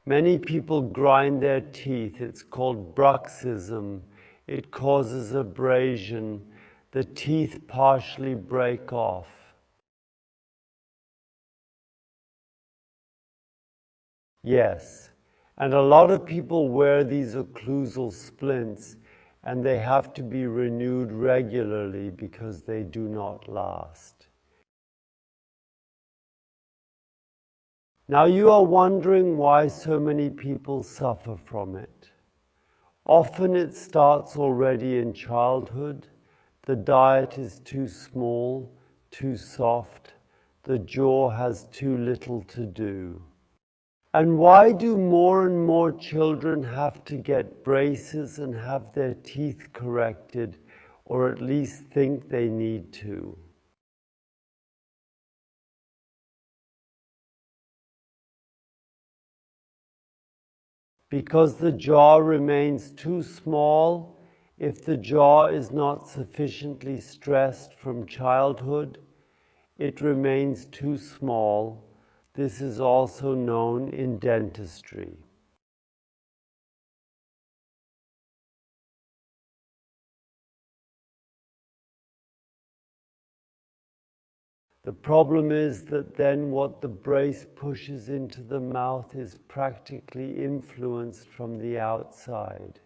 Many people grind their teeth. It's called bruxism. It causes abrasion. The teeth partially break off. Yes, and a lot of people wear these occlusal splints, and they have to be renewed regularly because they do not last. Now you are wondering why so many people suffer from it. Often it starts already in childhood. The diet is too small, too soft. The jaw has too little to do. And why do more and more children have to get braces and have their teeth corrected, or at least think they need to? Because the jaw remains too small. If the jaw is not sufficiently stressed from childhood, it remains too small. This is also known in dentistry. The problem is that then what the brace pushes into the mouth is practically influenced from the outside.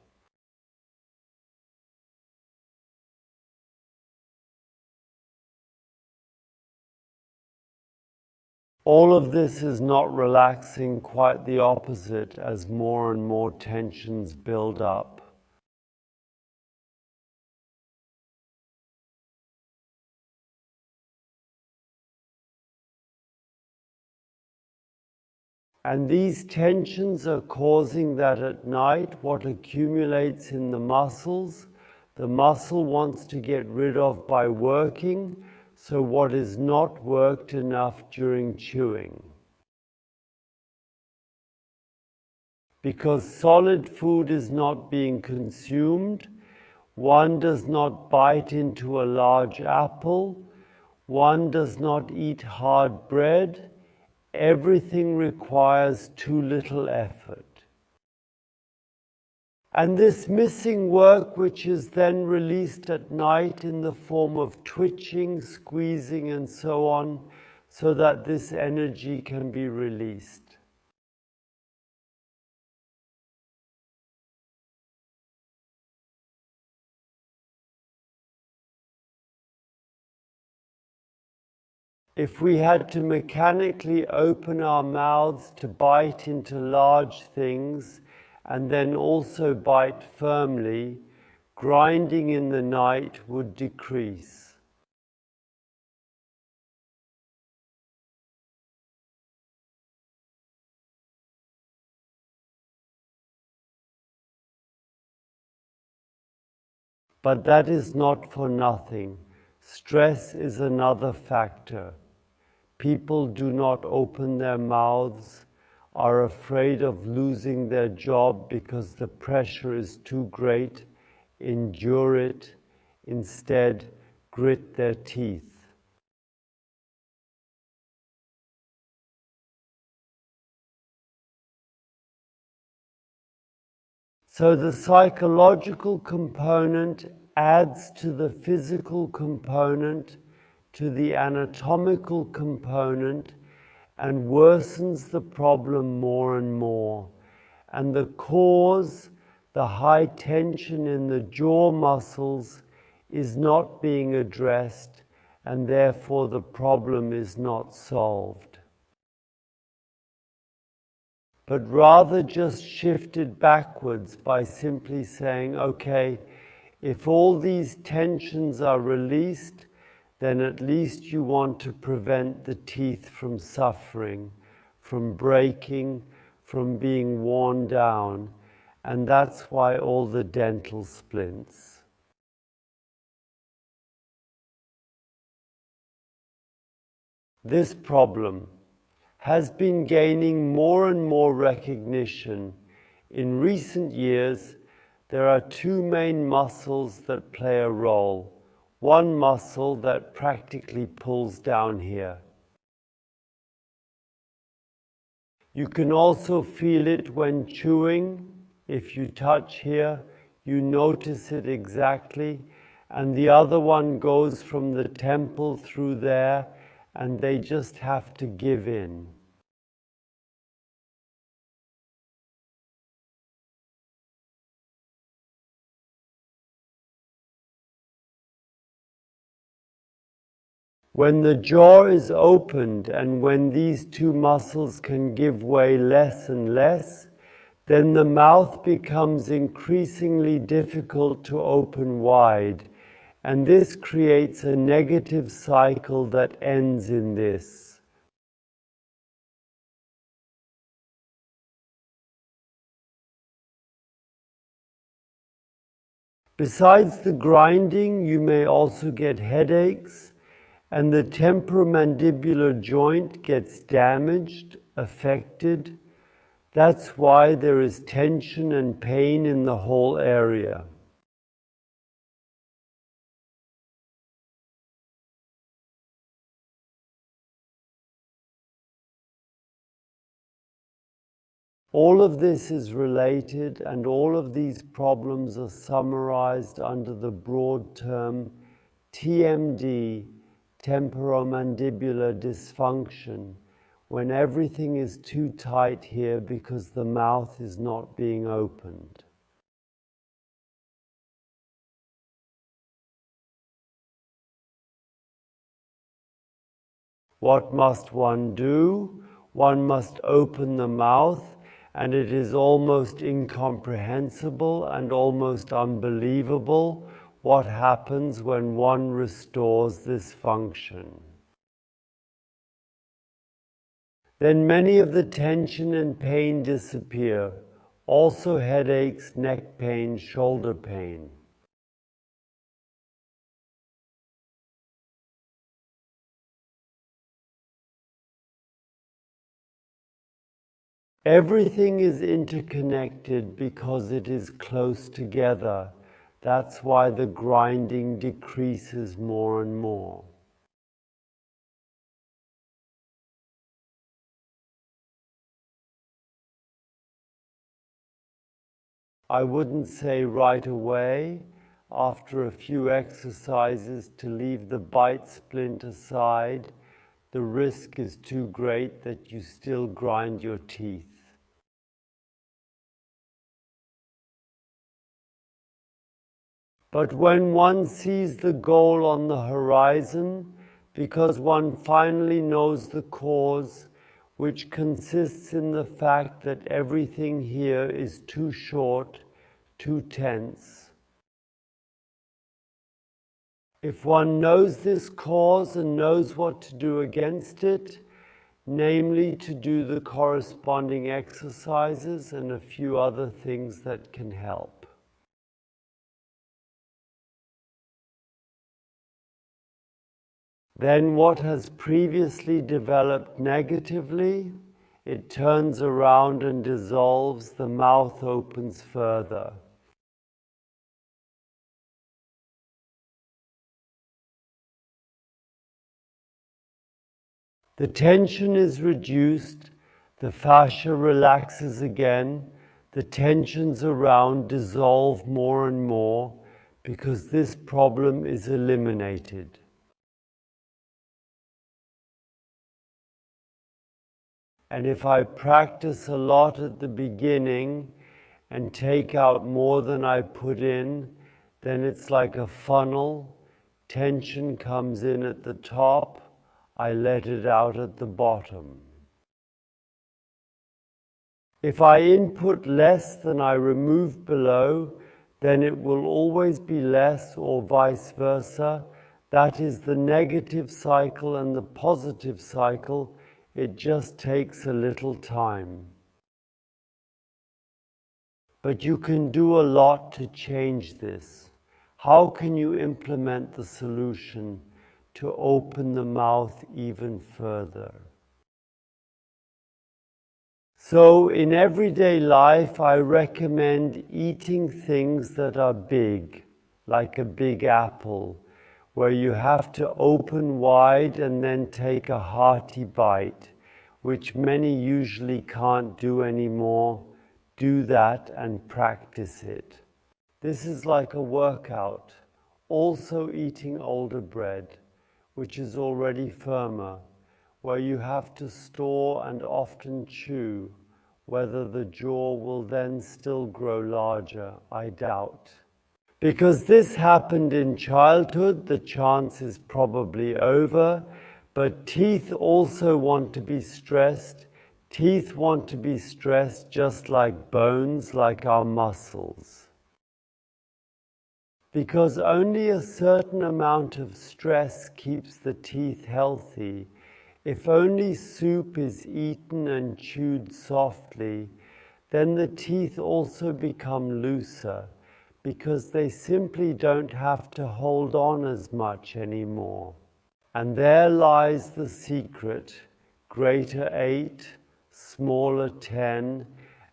All of this is not relaxing, quite the opposite, as more and more tensions build up. And these tensions are causing that at night what accumulates in the muscle wants to get rid of by working, so what is not worked enough during chewing. Because solid food is not being consumed, one does not bite into a large apple, one does not eat hard bread. Everything requires too little effort. And this missing work, which is then released at night in the form of twitching, squeezing, and so on, so that this energy can be released. If we had to mechanically open our mouths to bite into large things and then also bite firmly, grinding in the night would decrease. But that is not for nothing. Stress is another factor. People do not open their mouths, are afraid of losing their job because the pressure is too great, endure it, instead grit their teeth. So the psychological component adds to the physical component, to the anatomical component, and worsens the problem more and more. And the cause, the high tension in the jaw muscles, is not being addressed, and therefore the problem is not solved. But rather just shifted backwards by simply saying, okay, if all these tensions are released, then at least you want to prevent the teeth from suffering, from breaking, from being worn down, and that's why all the dental splints. This problem has been gaining more and more recognition. In recent years, there are two main muscles that play a role. One muscle that practically pulls down here. You can also feel it when chewing. If you touch here, you notice it exactly, and the other one goes from the temple through there, and they just have to give in. When the jaw is opened and when these two muscles can give way less and less, then the mouth becomes increasingly difficult to open wide, and this creates a negative cycle that ends in this. Besides the grinding, you may also get headaches, and the temporomandibular joint gets damaged, affected. That's why there is tension and pain in the whole area. All of this is related, and all of these problems are summarized under the broad term TMD, temporomandibular dysfunction, when everything is too tight here because the mouth is not being opened. What must one do? One must open the mouth, and it is almost incomprehensible and almost unbelievable what happens when one restores this function. Then many of the tension and pain disappear, also headaches, neck pain, shoulder pain. Everything is interconnected because it is close together. That's why the grinding decreases more and more. I wouldn't say right away, after a few exercises, to leave the bite splint aside. The risk is too great that you still grind your teeth. But when one sees the goal on the horizon, because one finally knows the cause, which consists in the fact that everything here is too short, too tense. If one knows this cause and knows what to do against it, namely to do the corresponding exercises and a few other things that can help. Then what has previously developed negatively, it turns around and dissolves, the mouth opens further. The tension is reduced, the fascia relaxes again, the tensions around dissolve more and more because this problem is eliminated. And if I practice a lot at the beginning and take out more than I put in, then it's like a funnel. Tension comes in at the top, I let it out at the bottom. If I input less than I remove below, then it will always be less or vice versa. That is the negative cycle and the positive cycle. It just takes a little time. But you can do a lot to change this. How can you implement the solution to open the mouth even further? So in everyday life, I recommend eating things that are big, like a big apple, where you have to open wide and then take a hearty bite, which many usually can't do anymore, do that and practice it. This is like a workout. Also eating older bread, which is already firmer, where you have to store and often chew. Whether the jaw will then still grow larger, I doubt. Because this happened in childhood, the chance is probably over, but teeth also want to be stressed. Teeth want to be stressed just like bones, like our muscles. Because only a certain amount of stress keeps the teeth healthy. If only soup is eaten and chewed softly, then the teeth also become looser, because they simply don't have to hold on as much anymore. And there lies the secret, greater 8, smaller 10,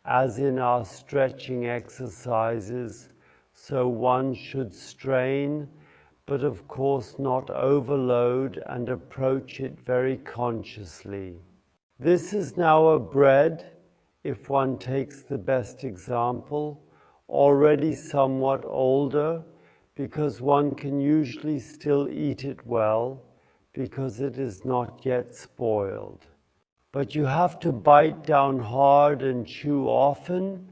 as in our stretching exercises, so one should strain, but of course not overload, and approach it very consciously. This is now a bread, if one takes the best example, already somewhat older, because one can usually still eat it well, because it is not yet spoiled. But you have to bite down hard and chew often,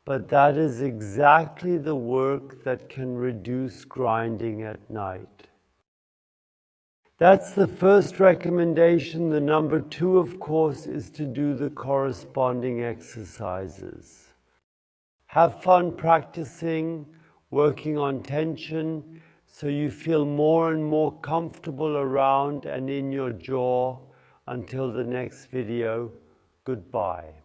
but that is exactly the work that can reduce grinding at night. That's the first recommendation. The number 2, of course, is to do the corresponding exercises. Have fun practicing, working on tension, so you feel more and more comfortable around and in your jaw. Until the next video, goodbye.